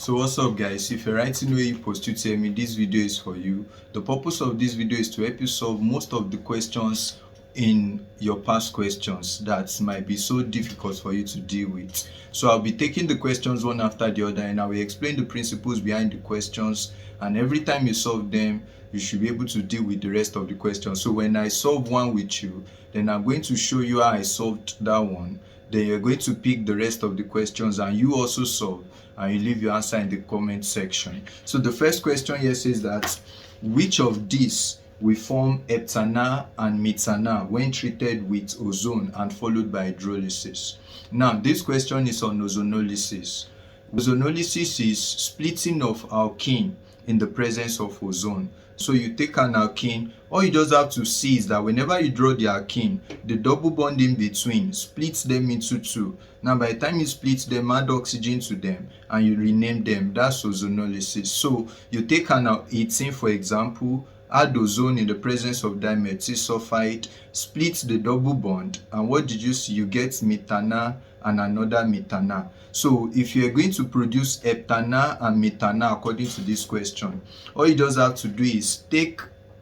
So what's up guys, if you're writing where you post, you tell me this video is for you. The purpose of this video is to help you solve most of the questions in your past questions that might be so difficult for you to deal with. So I'll be taking the questions one after the other and I will explain the principles behind the questions, and every time you solve them you should be able to deal with the rest of the questions. So when I solve one with you, then I'm going to show you how I solved that one. Then you're going to pick the rest of the questions and you also solve, and you leave your answer in the comment section. So the first question here says that which of these will form heptana and metana when treated with ozone and followed by hydrolysis? Now this question is on ozonolysis. Ozonolysis is splitting of alkene in the presence of ozone. So you take an alkene, all you just have to see is that whenever you draw the alkene, the double bond in between splits them into two. Now by the time you split them, add oxygen to them and you rename them. That's ozonolysis. So you take an 18 for example, add ozone in the presence of dimethyl sulfide, split the double bond, and what did you see? You get metana and another metana. So if you are going to produce heptana and metana according to this question, all you just have to do is take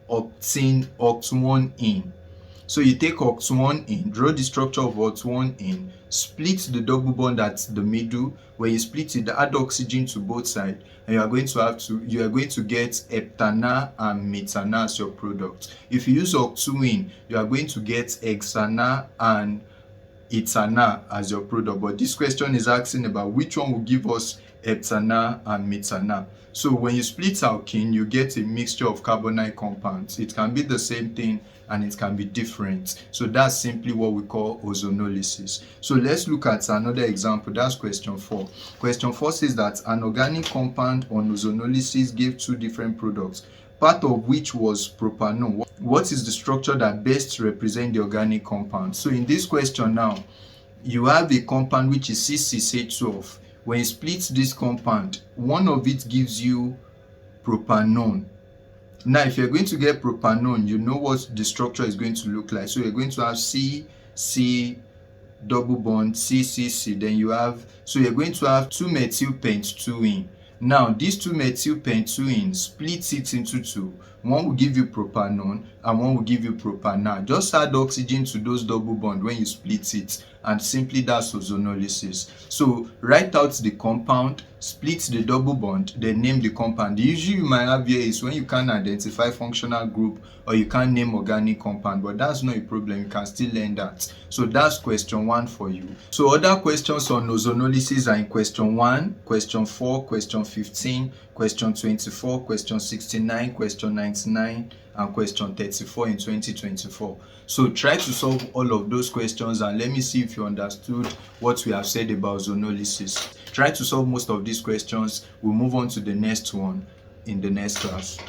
oct1 in. So you take oct1 in, draw the structure of oct1 in, split the double bond at the middle. When you split it, add oxygen to both sides, and you are going to get heptana and metana as your product. If you use oct2 in, you are going to get hexana and etana as your product. But this question is asking about which one will give us heptana and metana. So when you split alkene, you get a mixture of carbonyl compounds. It can be the same thing and it can be different. So that's simply what we call ozonolysis. So let's look at another example. That's question 4. Question 4 says that an organic compound on ozonolysis gave two different products, part of which was propanone. What is the structure that best represents the organic compound? So in this question now, you have a compound which is C6H12. When you split this compound, one of it gives you propanone. Now if you're going to get propanone, you know what the structure is going to look like. So you're going to have C double bond, C. Then you have, so you're going to have 2-methylpent-2-ene. Now these 2-methylpent-2-ene splits it into two. One will give you propanone and one will give you propana. Just add oxygen to those double bond when you split it, and simply that's ozonolysis. So write out the compound, split the double bond, then name the compound. The issue you might have here is when you can't identify functional group or you can't name organic compound, but that's not a problem. You can still learn that. So that's question 1 for you. So other questions on ozonolysis are in question 1, question 4, question 15, question 24, question 69, question 99, and question 34 in 2024. So try to solve all of those questions and let me see if you understood what we have said about ozonolysis. Try to solve most of these questions. We'll move on to the next one in the next class.